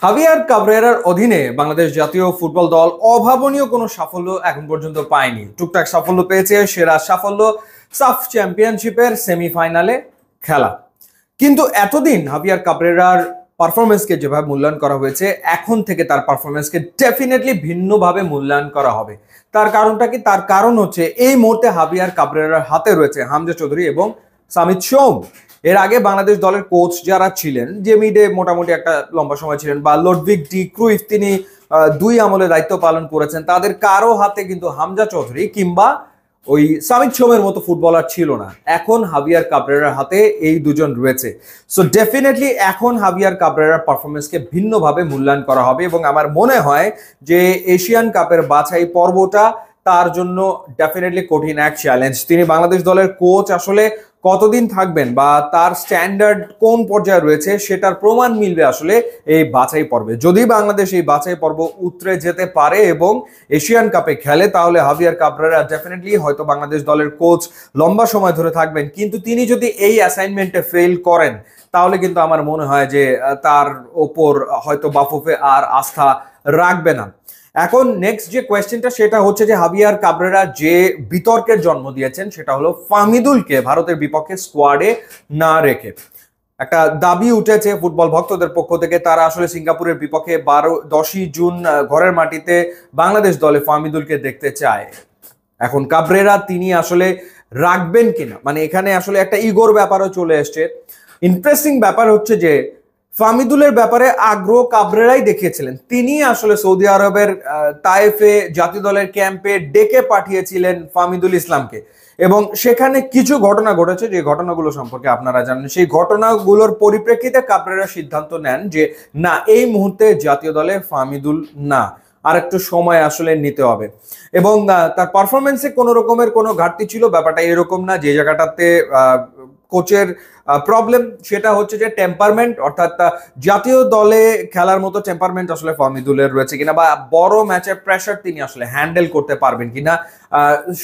হাভিয়ার কাবরেরার অধীনে বাংলাদেশ জাতীয় ফুটবল দল অভাবনীয় কোনো সাফল্য এখন পর্যন্ত পায়নি। টুকটাক সাফল্য পেয়েছে, সেরা সাফল্য সাফ চ্যাম্পিয়নশিপের সেমিফাইনালে খেলা। কিন্তু এতদিন হাভিয়ার কাবরেরার পারফরমেন্সকে যেভাবে মূল্যায়ন করা হয়েছে, এখন থেকে তার পারফরমেন্সকে ডেফিনেটলি ভিন্নভাবে মূল্যায়ন করা হবে। তার কারণটা কি? তার কারণ হচ্ছে এই মুহূর্তে হাভিয়ার কাবরেরার হাতে রয়েছে হামজা চৌধুরী এবং সামিত সোম। এর আগে বাংলাদেশ দলের কোচ যারা ছিলেন, যে মিডে মোটামুটি একটা লম্বা সময় ছিলেন, বা লুডভিগ ডি ক্রুইফ, তিনি দুই আমলে দায়িত্ব পালন করেছেন, তাদের কারো হাতে কিন্তু হামজা চৌধুরী কিংবা ওই সামিত সোমের মতো ফুটবলার ছিল না। এখন হাভিয়ার কাবরেরার হাতে এই দুজন রয়েছে। সো ডেফিনেটলি এখন হাভিয়ার কাবরেরার পারফরমেন্সকে ভিন্নভাবে মূল্যায়ন করা হবে এবং আমার মনে হয় যে এশিয়ান কাপের বাছাই পর্বটা তার জন্য ডেফিনেটলি কঠিন এক চ্যালেঞ্জ। তিনি বাংলাদেশ দলের কোচ আসলে কতদিন থাকবেন বা তার স্ট্যান্ডার্ড কোন পর্যায়ে রয়েছে সেটার প্রমাণ মিলবে আসলে এই বাছাই পর্বে। যদি বাংলাদেশ এই বাছাই পর্ব উতরে যেতে পারে এবং এশিয়ান কাপে খেলে, তাহলে হাভিয়ার কাবরেরা ডেফিনেটলি হয়তো বাংলাদেশ দলের কোচ লম্বা সময় ধরে থাকবেন। কিন্তু তিনি যদি এই অ্যাসাইনমেন্টে ফেল করেন, তাহলে কিন্তু আমার মনে হয় যে তার ওপর হয়তো বাফুফে আর আস্থা রাখবে না। এখন নেক্সট যে কোয়েশ্চেনটা, সেটা হচ্ছে যে হাভিয়ার কাবরেরা যে বিতর্কের জন্ম দিয়েছেন, সেটা হলো ফাহমিদুলকে ভারতের বিপক্ষে স্কোয়াডে না রেখে। একটা দাবি উঠেছে ফুটবল ভক্তদের পক্ষ থেকে, তারা আসলে সিঙ্গাপুরের বিপক্ষে 10ই জুন ঘরের মাটিতে বাংলাদেশ দলে ফাহমিদুলকে দেখতে চায়। এখন কাবরেরা তিনি আসলে রাখবেন কিনা, মানে এখানে আসলে একটা ইগোর ব্যাপারও চলে এসছে। ইন্টারেস্টিং ব্যাপার হচ্ছে যে ফাহমিদুলের ব্যাপারে আগ্রহ কাবরেরাই দেখিয়েছিলেন। তিনি আসলে সৌদি আরবের তায়েফে জাতীয় দলের ক্যাম্পে ডেকে পাঠিয়েছিলেন ফাহমিদুল ইসলামকে, এবং সেখানে কিছু ঘটনা ঘটেছে যে ঘটনাগুলো সম্পর্কে আপনারা জানেন। সেই ঘটনাগুলোর পরিপ্রেক্ষিতে কাবরেরা সিদ্ধান্ত নেন যে না, এই মুহূর্তে জাতীয় দলে ফাহমিদুল না, আর একটু সময় আসলে নিতে হবে। এবং তার পারফরমেন্সে কোনো রকমের কোনো ঘাটতি ছিল, ব্যাপারটা এরকম না। যে জায়গাটাতে কোচের প্রবলেম, সেটা হচ্ছে যে টেম্পারমেন্ট, অর্থাৎ জাতীয় দলে খেলার মতো টেম্পারমেন্ট আসলে ফাহমিদুলের রয়েছে কিনা, বা বড় ম্যাচের প্রেশার তিনি আসলে হ্যান্ডেল করতে পারবেন কিনা,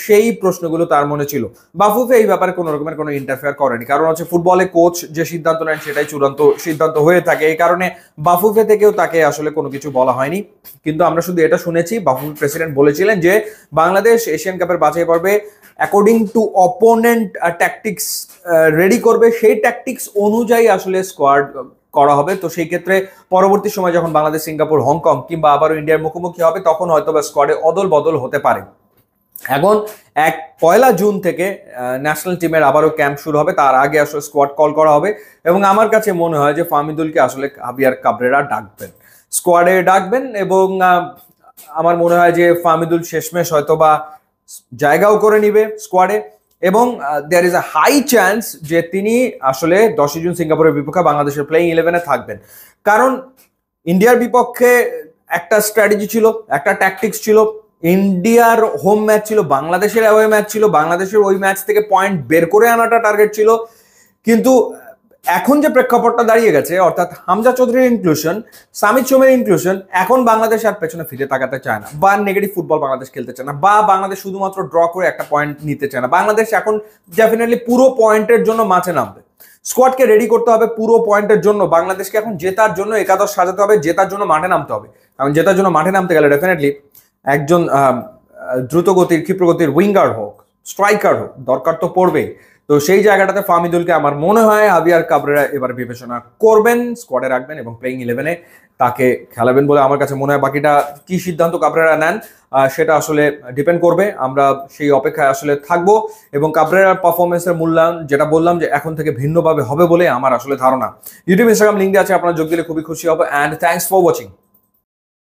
সেই প্রশ্নগুলো তার মনে ছিল। বাফুফে এই ব্যাপারে কোনো রকমের কোনো ইন্টারফেয়ার করেনি, কারণ হচ্ছে ফুটবলে কোচ যে সিদ্ধান্ত নেন সেটাই চূড়ান্ত সিদ্ধান্ত হয়ে থাকে। এই কারণে বাফুফে থেকেও তাকে আসলে কোনো কিছু বলা হয়নি। কিন্তু আমরা শুধু এটা শুনেছি, বাফুফে প্রেসিডেন্ট বলেছিলেন যে বাংলাদেশ এশিয়ান কাপের বাছাই পর্বে according to opponent tactics ready করবে, সেই ট্যাকটিক্স অনুযায়ী আসলে স্কোয়াড করা হবে। তো সেই ক্ষেত্রে পরবর্তী সময় যখন বাংলাদেশ, সিঙ্গাপুর, হংকং কিংবা আবারও ইন্ডিয়ার মুখোমুখি হবে, তখন হয়তো বা স্কোয়াডে অদল বদল হতে পারে। এখন 1 জুন থেকে ন্যাশনাল টিমের আবারও ক্যাম্প শুরু হবে, তার আগে আসলে স্কোয়াড কল করা হবে। এবং আমার কাছে মনে হয় যে ফাহমিদুলকে আসলে হাভিয়ার কাবরেরা ডাকবেন, স্কোয়াডে ডাকবেন, এবং আমার মনে হয় যে ফাহমিদুল শেষমেশ হয়তো বা জায়গাও করে নিবে স্কোয়াডে, এবং there is a high chance যে তিনি আসলে 10ই জুন সিঙ্গাপুরের বিপক্ষে বাংলাদেশের প্লেইং 11-এ থাকবেন। কারণ ইন্ডিয়ার বিপক্ষে একটা স্ট্র্যাটেজি ছিল, একটা ট্যাকটিক্স ছিল। ইন্ডিয়ার হোম ম্যাচ ছিল, বাংলাদেশের অ্যাওয়ে ম্যাচ ছিল, বাংলাদেশের ওই ম্যাচ থেকে পয়েন্ট বের করে আনাটা টার্গেট ছিল। কিন্তু এখন যে প্রেক্ষাপটটা দাঁড়িয়ে গেছে, অর্থাৎ হামজা চৌধুরীর ইনক্লুশন, সামিত সোমের ইনক্লুশন, এখন বাংলাদেশ আর পেছনে ফিরে তাকাতে চায় না, বা নেগেটিভ ফুটবল বাংলাদেশ খেলতে চায় না, বা বাংলাদেশ শুধুমাত্র ড্র করে একটা পয়েন্ট নিতে চায় না। বাংলাদেশ এখন ডেফিনেটলি পুরো পয়েন্টের জন্য মাঠে নামবে। স্কোয়াডকে রেডি করতে হবে পুরো পয়েন্টের জন্য। বাংলাদেশকে এখন জেতার জন্য একাদশ সাজাতে হবে, জেতার জন্য মাঠে নামতে হবে। কারণ জেতার জন্য মাঠে নামতে গেলে ডেফিনেটলি একজন দ্রুতগতির, ক্ষিপ্রগতির উইঙ্গার হোক, স্ট্রাইকার হোক, দরকার তো পড়বেই। তো সেই জায়গাটাতে ফাহমিদুলকে আমার মনে হয় হাভিয়ার কাবরেরা এবার বিবেচনা করবেন, স্কোয়াডে রাখবেন এবং প্লেইং 11-এ তাকে খেলাবেন বলে আমার কাছে মনে হয়। বাকিটা কি সিদ্ধান্ত কাবরেরা নেন সেটা আসলে ডিপেন্ড করবে, আমরা সেই অপেক্ষায় আসলে থাকবো। এবং কাবরেরার পারফরমেন্সের মূল্যায়ন, যেটা বললাম যে এখন থেকে ভিন্নভাবে হবে বলে আমার আসলে ধারণা। ইউটিউব, ইনস্টাগ্রাম লিঙ্ক আছে, আপনারা যোগ দিলে খুবই খুশি হবে। And thanks for watching.